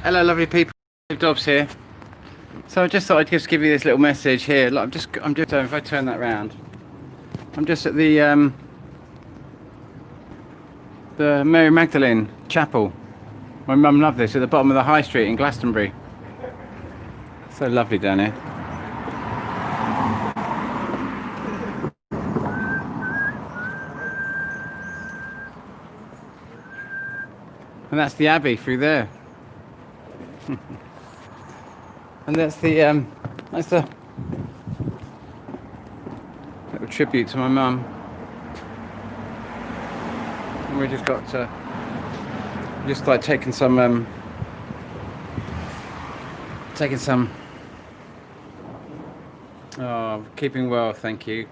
Hello, lovely people. Dobbs here. So I just thought I'd just give you this little message here. Look, I'm just. If I turn that round, I'm just at the Mary Magdalene Chapel. My mum loved this at the bottom of the High Street in Glastonbury. So lovely down here. And that's the Abbey through there. And that's the little tribute to my mum. And we just got just like taking some oh, keeping well, thank you,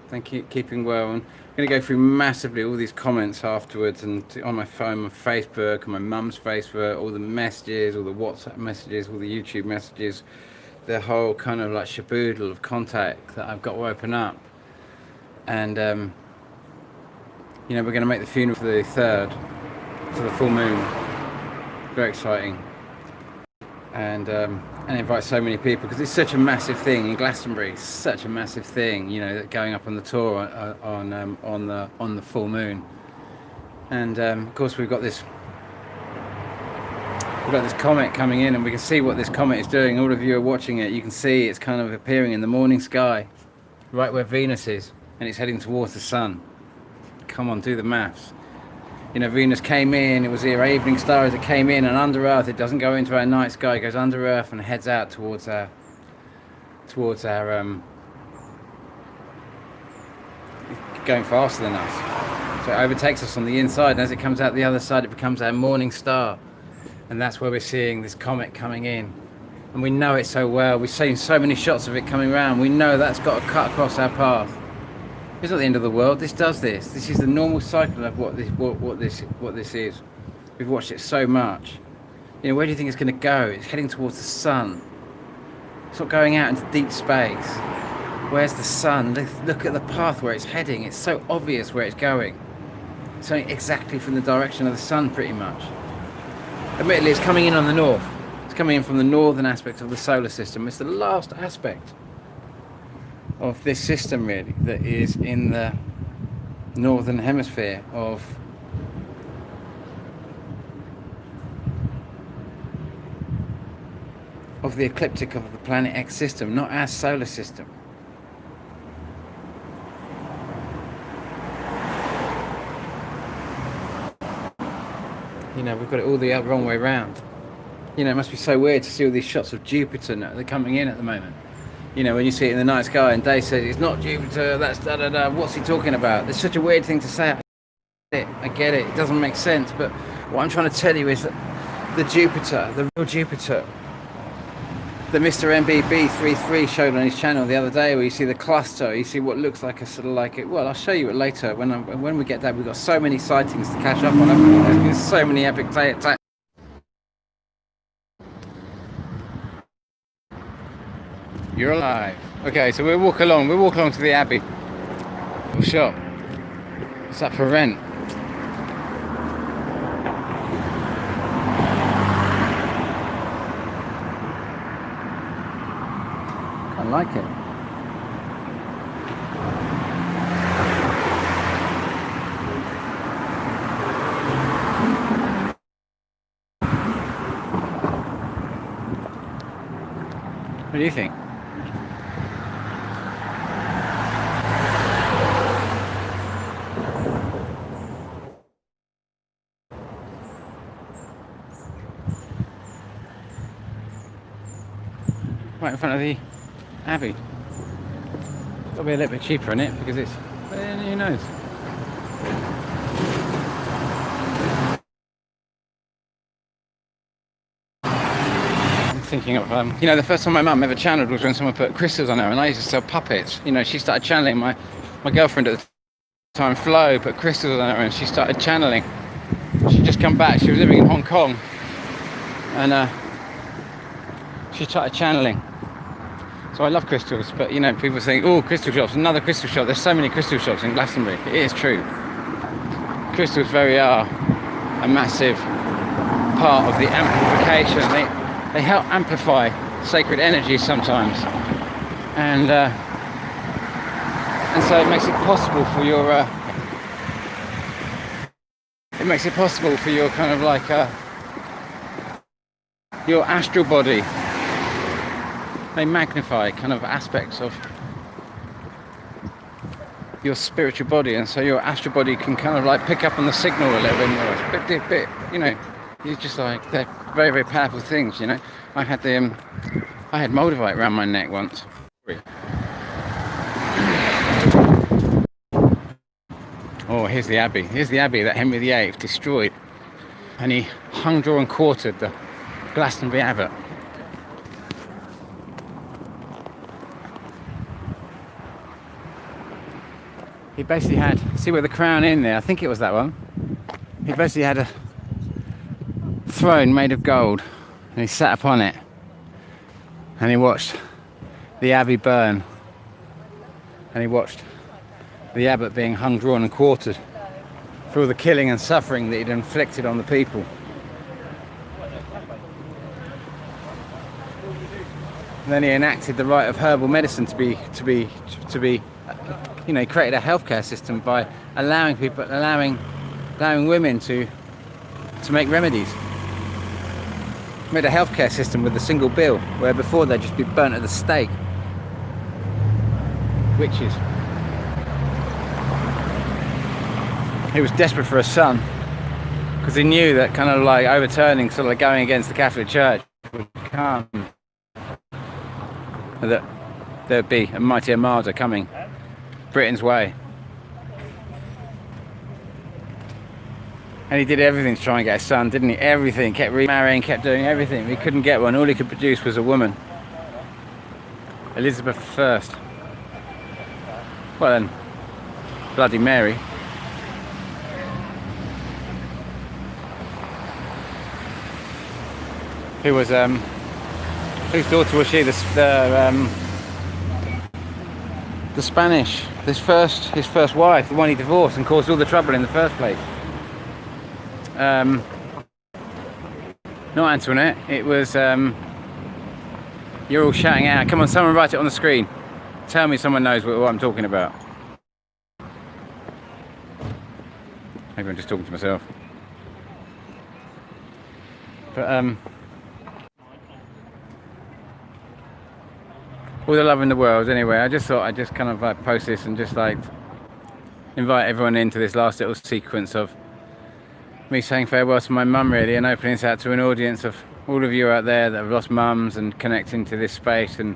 keeping well. And I'm going to go through massively all these comments afterwards, and on my phone, my Facebook, and my mum's Facebook, all the messages, all the WhatsApp messages, all the YouTube messages, the whole kind of like shaboodle of contact that I've got to open up. And you know, we're going to make the funeral for the 3rd, for the full moon. Very exciting. And invite so many people because it's such a massive thing in Glastonbury. It's such a massive thing, you know, going up on the tour on the full moon. And of course we've got this comet coming in, and we can see what this comet is doing. All of you are watching it. You can see it's kind of appearing in the morning sky, right where Venus is, and it's heading towards the sun. Come on, do the maths. You know, Venus came in, it was our evening star as it came in, and under Earth, it doesn't go into our night sky, it goes under Earth and heads out towards our going faster than us. So it overtakes us on the inside, and as it comes out the other side, it becomes our morning star. And that's where we're seeing this comet coming in. And we know it so well, we've seen so many shots of it coming around, we know that's got to cut across our path. It's not the end of the world. This does this. This is the normal cycle of what this is. We've watched it so much. You know, where do you think it's going to go? It's heading towards the sun. It's not going out into deep space. Where's the sun? Look at the path where it's heading. It's so obvious where it's going. It's going exactly from the direction of the sun, pretty much. Admittedly, it's coming in on the north. It's coming in from the northern aspect of the solar system. It's the last aspect of this system, really, that is in the northern hemisphere of the ecliptic of the planet X system, not our solar system. You know, we've got it all the wrong way round. You know, it must be so weird to see all these shots of Jupiter now. They're coming in at the moment. You know, when you see it in the night sky and Dave says, it's not Jupiter, that's da-da-da, what's he talking about? It's such a weird thing to say. I get it, it doesn't make sense, but what I'm trying to tell you is that the Jupiter, the real Jupiter, that Mr. MBB33 showed on his channel the other day, where you see the cluster, you see what looks like a sort of like it. Well, I'll show you it later when we get that. We've got so many sightings to catch up on, haven't we? There's so many epic You're alive. Okay, so we'll walk along to the Abbey. Little shop. It's up for rent. I like it. What do you think? Right in front of the Abbey. It'll be a little bit cheaper in it because it's, who knows. I'm thinking of, you know, the first time my mum ever channeled was when someone put crystals on her, and I used to sell puppets. You know, she started channeling. My girlfriend at the time, Flo, put crystals on her and she started channeling. She'd just come back. She was living in Hong Kong, and she started channeling. So I love crystals, but you know, people think, oh, crystal shops, another crystal shop. There's so many crystal shops in Glastonbury. It is true. Crystals very are a massive part of the amplification, they help amplify sacred energy sometimes, and so it makes it possible for your kind of like your astral body. They magnify kind of aspects of your spiritual body, and so your astral body can kind of like pick up on the signal a little bit more. It's a bit, you know, you're just like, they're very, very powerful things, you know. I had Moldavite around my neck once. Oh, here's the abbey. Here's the abbey that Henry VIII destroyed, and he hung, draw, and quartered the Glastonbury abbot. He basically had, see where the crown in there, I think it was that one. He basically had a throne made of gold, and he sat upon it, and he watched the abbey burn, and he watched the abbot being hung, drawn, and quartered for all the killing and suffering that he'd inflicted on the people. And then he enacted the right of herbal medicine to be, you know, he created a healthcare system by allowing women to make remedies. He made a healthcare system with a single bill, where before they'd just be burnt at the stake. Witches. He was desperate for a son, because he knew that kind of like overturning, sort of like going against the Catholic Church would come, that there'd be a mighty armada coming Britain's way. And he did everything to try and get a son, didn't he? Everything, kept remarrying, kept doing everything. He couldn't get one. All he could produce was a woman. Elizabeth I. Well then, Bloody Mary. Who was, whose daughter was she? The Spanish, his first wife, the one he divorced and caused all the trouble in the first place. Not Antoinette, it was, you're all shouting out. Come on, someone write it on the screen. Tell me someone knows what I'm talking about. Maybe I'm just talking to myself. But, all the love in the world. Anyway, I just thought I'd just kind of like post this and just like invite everyone into this last little sequence of me saying farewell to my mum, really, and opening this out to an audience of all of you out there that have lost mums and connecting to this space. And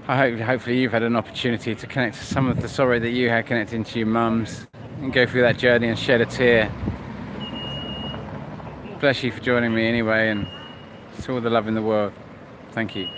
hopefully you've had an opportunity to connect to some of the sorrow that you had connecting to your mums, and go through that journey and shed a tear. Bless you for joining me anyway, and it's all the love in the world. Thank you.